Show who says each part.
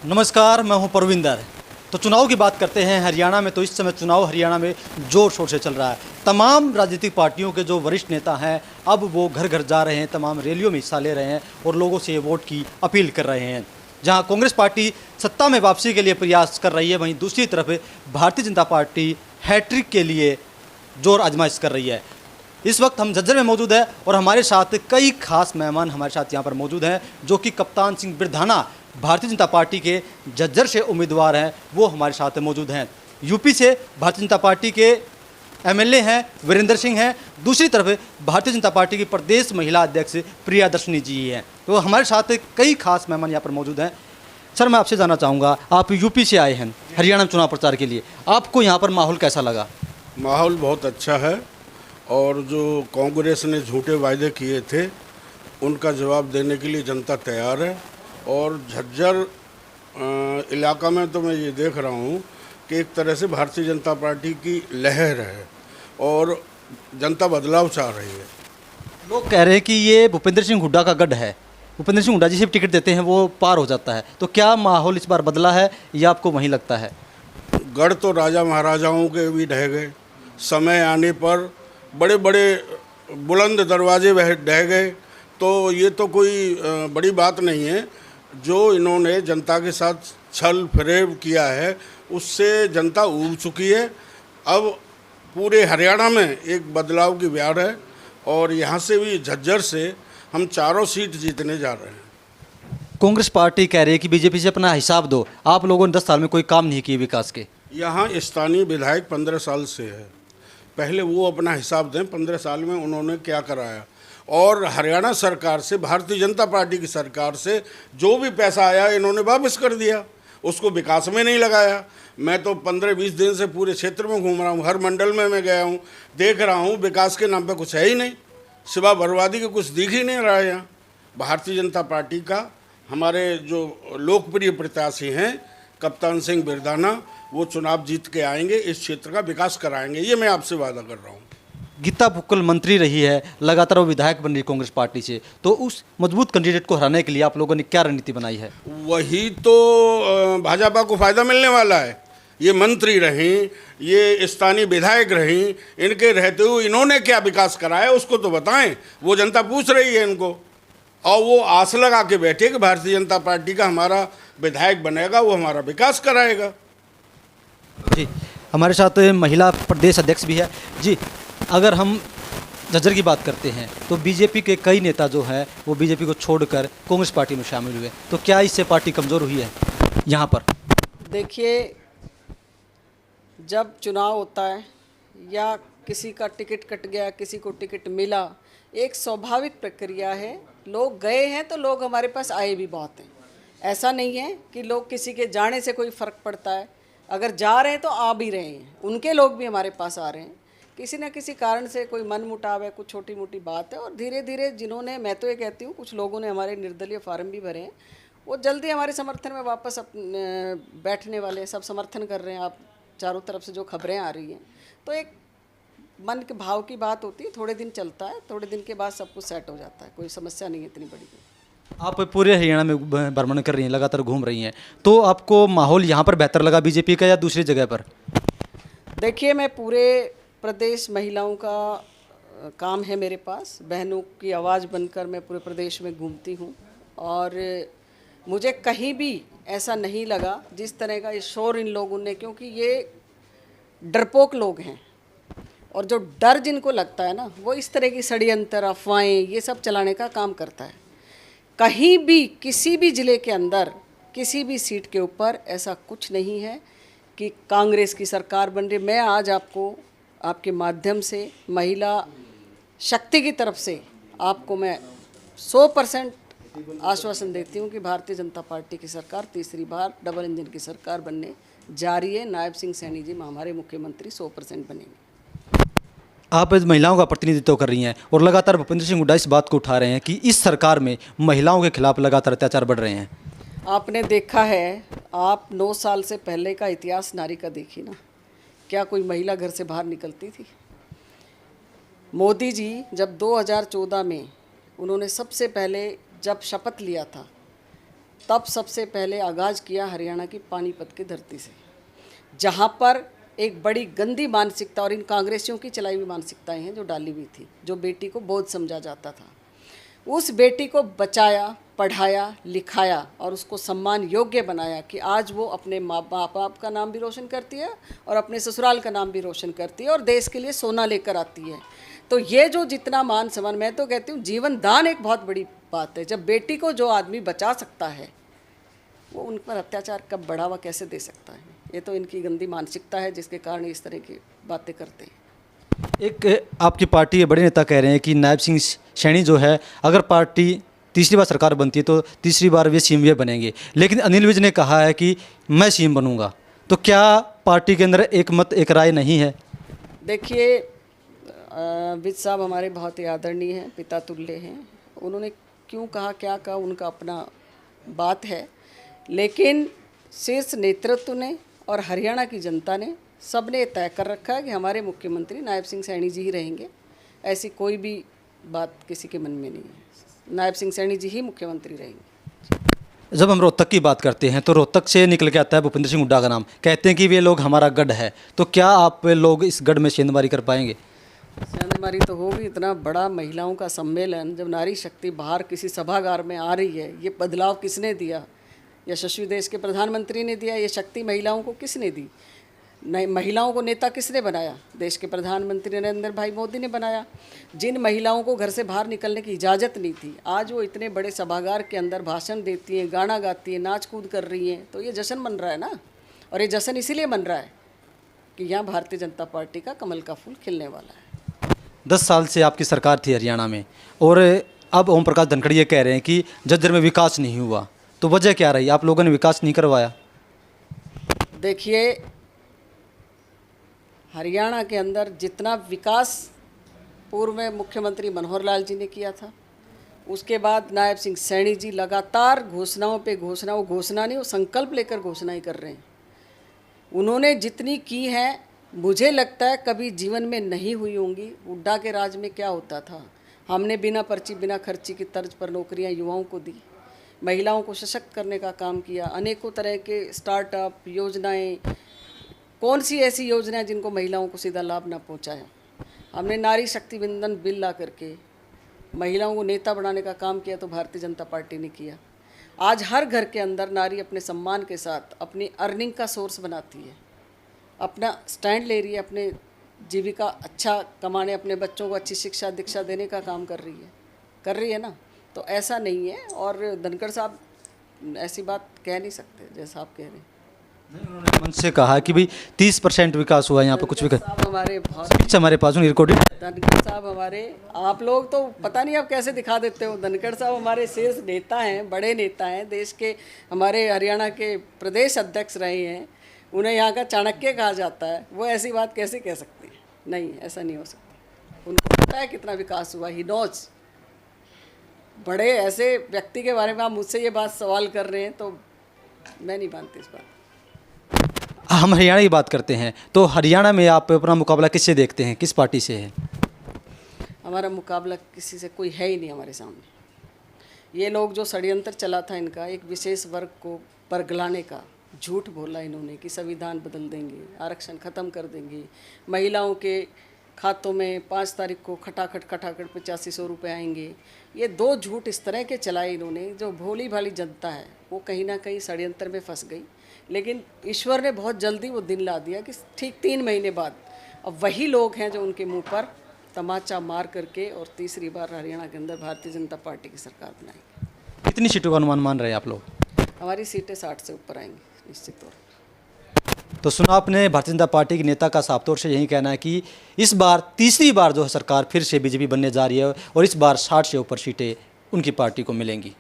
Speaker 1: नमस्कार, मैं हूं परविंदर। तो चुनाव की बात करते हैं हरियाणा में। तो इस समय चुनाव हरियाणा में जोर शोर से चल रहा है। तमाम राजनीतिक पार्टियों के जो वरिष्ठ नेता हैं अब वो घर घर जा रहे हैं, तमाम रैलियों में हिस्सा ले रहे हैं और लोगों से वोट की अपील कर रहे हैं। जहां कांग्रेस पार्टी सत्ता में वापसी के लिए प्रयास कर रही है, वहीं दूसरी तरफ भारतीय जनता पार्टी हैट्रिक के लिए जोर आजमाइश कर रही है। इस वक्त हम झज्जर में मौजूद हैं और हमारे साथ कई खास मेहमान हमारे साथ यहाँ पर मौजूद हैं, जो कि कप्तान सिंह बिरधाना भारतीय जनता पार्टी के झज्जर से उम्मीदवार हैं, वो हमारे साथ मौजूद हैं। यूपी से भारतीय जनता पार्टी के एमएलए हैं वीरेंद्र सिंह हैं। दूसरी तरफ भारतीय जनता पार्टी की प्रदेश महिला अध्यक्ष प्रियादर्शनी जी हैं। तो हमारे साथ कई खास मेहमान यहाँ पर मौजूद हैं। सर, मैं आपसे जानना चाहूँगा, आप यूपी से आए हैं हरियाणा में चुनाव प्रचार के लिए, आपको यहाँ पर माहौल कैसा लगा?
Speaker 2: माहौल बहुत अच्छा है और जो कांग्रेस ने झूठे वायदे किए थे उनका जवाब देने के लिए जनता तैयार है। और झज्जर इलाका में तो मैं ये देख रहा हूँ कि एक तरह से भारतीय जनता पार्टी की लहर है और जनता बदलाव चाह रही है।
Speaker 1: लोग कह रहे हैं कि ये भूपेंद्र सिंह हुड्डा का गढ़ है, भूपेंद्र सिंह हुड्डा जिसे टिकट देते हैं वो पार हो जाता है। तो क्या माहौल इस बार बदला है या आपको वहीं लगता है?
Speaker 2: गढ़ तो राजा महाराजाओं के भी ढह गए, समय आने पर बड़े बड़े बुलंद दरवाजे वह ढह गए। तो ये तो कोई बड़ी बात नहीं है। जो इन्होंने जनता के साथ छल फरेब किया है उससे जनता ऊब चुकी है। अब पूरे हरियाणा में एक बदलाव की ब्यार है और यहाँ से भी झज्जर से हम चारों सीट जीतने जा रहे हैं।
Speaker 1: कांग्रेस पार्टी कह रही है कि बीजेपी से अपना हिसाब दो, आप लोगों ने 10 साल में कोई काम नहीं किए विकास के।
Speaker 2: यहाँ स्थानीय विधायक 15 साल से है, पहले वो अपना हिसाब दें 15 साल में उन्होंने क्या कराया। और हरियाणा सरकार से, भारतीय जनता पार्टी की सरकार से जो भी पैसा आया इन्होंने वापस कर दिया, उसको विकास में नहीं लगाया। मैं तो 15-20 दिन से पूरे क्षेत्र में घूम रहा हूँ, हर मंडल में मैं गया हूँ, देख रहा हूँ विकास के नाम पे कुछ है ही नहीं, सिवा बर्बादी के कुछ दिख ही नहीं रहा है। यहाँ भारतीय जनता पार्टी का हमारे जो लोकप्रिय प्रत्याशी हैं कप्तान सिंह बिरधाना, वो चुनाव जीत के आएंगे, इस क्षेत्र का विकास कराएंगे, ये मैं आपसे वादा कर रहा हूँ।
Speaker 1: गीता भुक्कल मंत्री रही है, लगातार वो विधायक बन रही कांग्रेस पार्टी से, तो उस मजबूत कैंडिडेट को हराने के लिए आप लोगों ने क्या रणनीति बनाई है?
Speaker 2: वही तो भाजपा को फायदा मिलने वाला है। ये मंत्री रहीं, ये स्थानीय विधायक रहीं, इनके रहते हुए इन्होंने क्या विकास कराया उसको तो बताएं, वो जनता पूछ रही है इनको। और वो आस लगा के बैठे कि भारतीय जनता पार्टी का हमारा विधायक बनेगा, वो हमारा विकास कराएगा।
Speaker 1: जी, हमारे साथ महिला प्रदेश अध्यक्ष भी है। जी, अगर हम झज्जर की बात करते हैं तो बीजेपी के कई नेता जो हैं वो बीजेपी को छोड़कर कांग्रेस पार्टी में शामिल हुए, तो क्या इससे पार्टी कमज़ोर हुई है यहाँ पर?
Speaker 3: देखिए, जब चुनाव होता है या किसी का टिकट कट गया, किसी को टिकट मिला, एक स्वाभाविक प्रक्रिया है। लोग गए हैं तो लोग हमारे पास आए भी बहुत हैं। ऐसा नहीं है कि लोग किसी के जाने से कोई फ़र्क पड़ता है। अगर जा रहे हैं तो आ भी रहे हैं, उनके लोग भी हमारे पास आ रहे हैं। किसी न किसी कारण से कोई मनमुटाव है, कुछ छोटी मोटी बात है, और धीरे धीरे जिन्होंने, मैं तो ये कहती हूँ, कुछ लोगों ने हमारे निर्दलीय फार्म भी भरे हैं, वो जल्दी हमारे समर्थन में वापस बैठने वाले, सब समर्थन कर रहे हैं। आप चारों तरफ से जो खबरें आ रही हैं, तो एक मन के भाव की बात होती है, थोड़े दिन चलता है, थोड़े दिन के बाद सब कुछ सेट हो जाता है, कोई समस्या नहीं है इतनी बड़ी।
Speaker 1: आप पूरे हरियाणा में भ्रमण कर रही हैं, लगातार घूम रही हैं, तो आपको माहौल यहाँ पर बेहतर लगा बीजेपी का या दूसरी जगह पर?
Speaker 3: देखिए, मैं पूरे प्रदेश महिलाओं का काम है मेरे पास, बहनों की आवाज़ बनकर मैं पूरे प्रदेश में घूमती हूँ और मुझे कहीं भी ऐसा नहीं लगा जिस तरह का ये शोर इन लोगों ने, क्योंकि ये डरपोक लोग हैं और जो डर जिनको लगता है ना, वो इस तरह की षड्यंत्र, अफवाहें, ये सब चलाने का काम करता है। कहीं भी, किसी भी ज़िले के अंदर, किसी भी सीट के ऊपर ऐसा कुछ नहीं है कि कांग्रेस की सरकार बन रही। मैं आज आपको, आपके माध्यम से, महिला शक्ति की तरफ से आपको मैं 100% आश्वासन देती हूँ कि भारतीय जनता पार्टी की सरकार तीसरी बार डबल इंजन की सरकार बनने जा रही है। नायब सिंह सैनी जी हमारे मुख्यमंत्री 100% बनेंगे।
Speaker 1: आप इस महिलाओं का प्रतिनिधित्व कर रही हैं और लगातार भूपेंद्र सिंह हुड्डा इस बात को उठा रहे हैं कि इस सरकार में महिलाओं के खिलाफ लगातार अत्याचार बढ़ रहे हैं।
Speaker 3: आपने देखा है, आप 9 साल से पहले का इतिहास नारी का देखिए ना, क्या कोई महिला घर से बाहर निकलती थी? मोदी जी जब 2014 में उन्होंने सबसे पहले जब शपथ लिया था तब सबसे पहले आगाज़ किया हरियाणा की पानीपत की धरती से, जहाँ पर एक बड़ी गंदी मानसिकता और इन कांग्रेसियों की चलाई हुई मानसिकताएं हैं जो डाली हुई थी, जो बेटी को बोझ समझा जाता था। उस बेटी को बचाया, पढ़ाया, लिखाया और उसको सम्मान योग्य बनाया कि आज वो अपने माँ बाप का नाम भी रोशन करती है और अपने ससुराल का नाम भी रोशन करती है और देश के लिए सोना लेकर आती है। तो ये जो जितना मान सम्मान, मैं तो कहती हूँ जीवन दान एक बहुत बड़ी बात है। जब बेटी को जो आदमी बचा सकता है वो उन पर अत्याचार कब बढ़ावा कैसे दे सकता है? ये तो इनकी गंदी मानसिकता है जिसके कारण इस तरह की बातें करते हैं।
Speaker 1: एक आपकी पार्टी के बड़े नेता कह रहे हैं कि नायब सिंह सैनी जो है, अगर पार्टी तीसरी बार सरकार बनती है तो तीसरी बार वे सीएम वे बनेंगे, लेकिन अनिल विज ने कहा है कि मैं सीएम बनूंगा। तो क्या पार्टी के अंदर एक मत एक राय नहीं है?
Speaker 3: देखिए, विज साहब हमारे बहुत ही आदरणीय हैं, पिता तुल्य हैं। उन्होंने क्यों कहा, क्या कहा, उनका अपना बात है, लेकिन शीर्ष नेतृत्व ने और हरियाणा की जनता ने सब ने तय कर रखा है कि हमारे मुख्यमंत्री नायब सिंह सैनी जी ही रहेंगे। ऐसी कोई भी बात किसी के मन में नहीं है। नायब सिंह सैनी जी ही मुख्यमंत्री रहेंगे।
Speaker 1: जब हम रोहतक की बात करते हैं तो रोहतक से निकल के आता है भूपेंद्र सिंह हुड्डा का नाम। कहते हैं कि वे लोग हमारा गढ़ है, तो क्या आप लोग इस गढ़ में सेंधमारी कर पाएंगे?
Speaker 3: सेंधमारी तो होगी। इतना बड़ा महिलाओं का सम्मेलन, जब नारी शक्ति बाहर किसी सभागार में आ रही है, ये बदलाव किसने दिया? यशस्वी देश के प्रधानमंत्री ने दिया। ये शक्ति महिलाओं को किसने दी? नहीं, महिलाओं को नेता किसने बनाया? देश के प्रधानमंत्री नरेंद्र भाई मोदी ने बनाया। जिन महिलाओं को घर से बाहर निकलने की इजाज़त नहीं थी, आज वो इतने बड़े सभागार के अंदर भाषण देती हैं, गाना गाती हैं, नाच कूद कर रही हैं। तो ये जश्न मन रहा है ना। और ये जश्न इसीलिए मन रहा है कि यहाँ भारतीय जनता पार्टी का कमल का फूल खिलने वाला है।
Speaker 1: 10 साल से आपकी सरकार थी हरियाणा में, और अब ओम प्रकाश धनखड़ ये कह रहे हैं कि झज्जर में विकास नहीं हुआ। तो वजह क्या रही? आप लोगों ने विकास नहीं करवाया?
Speaker 3: देखिए, हरियाणा के अंदर जितना विकास पूर्व में मुख्यमंत्री मनोहर लाल जी ने किया था, उसके बाद नायब सिंह सैनी जी लगातार घोषणाओं पे घोषणा, वो घोषणा नहीं, वो संकल्प लेकर घोषणाएं कर रहे हैं। उन्होंने जितनी की है, मुझे लगता है कभी जीवन में नहीं हुई होंगी। हुड्डा के राज में क्या होता था, हमने बिना पर्ची बिना खर्ची की तर्ज पर नौकरियां युवाओं को दी, महिलाओं को सशक्त करने का काम किया, अनेकों तरह के स्टार्टअप योजनाएं। कौन सी ऐसी योजना है जिनको महिलाओं को सीधा लाभ ना पहुंचाया? हमने नारी शक्ति वंदन बिल ला करके महिलाओं को नेता बनाने का काम किया, तो भारतीय जनता पार्टी ने किया। आज हर घर के अंदर नारी अपने सम्मान के साथ अपनी अर्निंग का सोर्स बनाती है, अपना स्टैंड ले रही है, अपने जीविका अच्छा कमाने, अपने बच्चों को अच्छी शिक्षा दीक्षा देने का काम कर रही है ना। तो ऐसा नहीं है। और धनखड़ साहब ऐसी बात कह नहीं सकते जैसा आप कह रहे हैं।
Speaker 1: उन्होंने मन से कहा कि भाई 30% विकास हुआ यहाँ पे, कुछ विकास
Speaker 3: साहब हमारे बहुत
Speaker 1: स्पीच हमारे पास रिकॉर्डेड।
Speaker 3: धनखड़ साहब हमारे, आप लोग तो पता नहीं आप कैसे दिखा देते हो। धनखड़ साहब हमारे शीर्ष नेता हैं, बड़े नेता हैं, देश के हमारे हरियाणा के प्रदेश अध्यक्ष रहे हैं। उन्हें यहाँ का चाणक्य कहा जाता है। वो ऐसी बात कैसे कह सकती है? नहीं, ऐसा नहीं हो सकता। उनको पता है कितना विकास हुआ, ही नोज। बड़े ऐसे व्यक्ति के बारे में आप मुझसे ये बात सवाल कर रहे हैं, तो मैं नहीं मानती इस बात।
Speaker 1: हम हरियाणा की बात करते हैं, तो हरियाणा में आप अपना मुकाबला किससे देखते हैं, किस पार्टी से है?
Speaker 3: हमारा मुकाबला किसी से कोई है ही नहीं हमारे सामने। ये लोग जो षड्यंत्र चला था इनका, एक विशेष वर्ग को परगलाने का, झूठ बोला इन्होंने कि संविधान बदल देंगे, आरक्षण ख़त्म कर देंगे, महिलाओं के खातों में 5 तारीख को खटाखट 8500 रुपये आएंगे। ये 2 झूठ इस तरह के चलाए इन्होंने, जो भोली भाली जनता है वो कहीं ना कहीं षड्यंत्र में फंस गई। लेकिन ईश्वर ने बहुत जल्दी वो दिन ला दिया कि ठीक 3 महीने बाद अब वही लोग हैं जो उनके मुंह पर तमाचा मार करके और तीसरी बार हरियाणा के अंदर भारतीय जनता पार्टी की सरकार बनाएंगे।
Speaker 1: कितनी सीटों का अनुमान मान रहे हैं आप लोग?
Speaker 3: हमारी सीटें 60 से ऊपर आएंगी निश्चित तौर पर।
Speaker 1: तो सुना आपने, भारतीय जनता पार्टी के नेता का साफ तौर से यही कहना है कि इस बार तीसरी बार जो है सरकार फिर से बीजेपी बनने जा रही है और इस बार 60 से ऊपर सीटें उनकी पार्टी को मिलेंगी।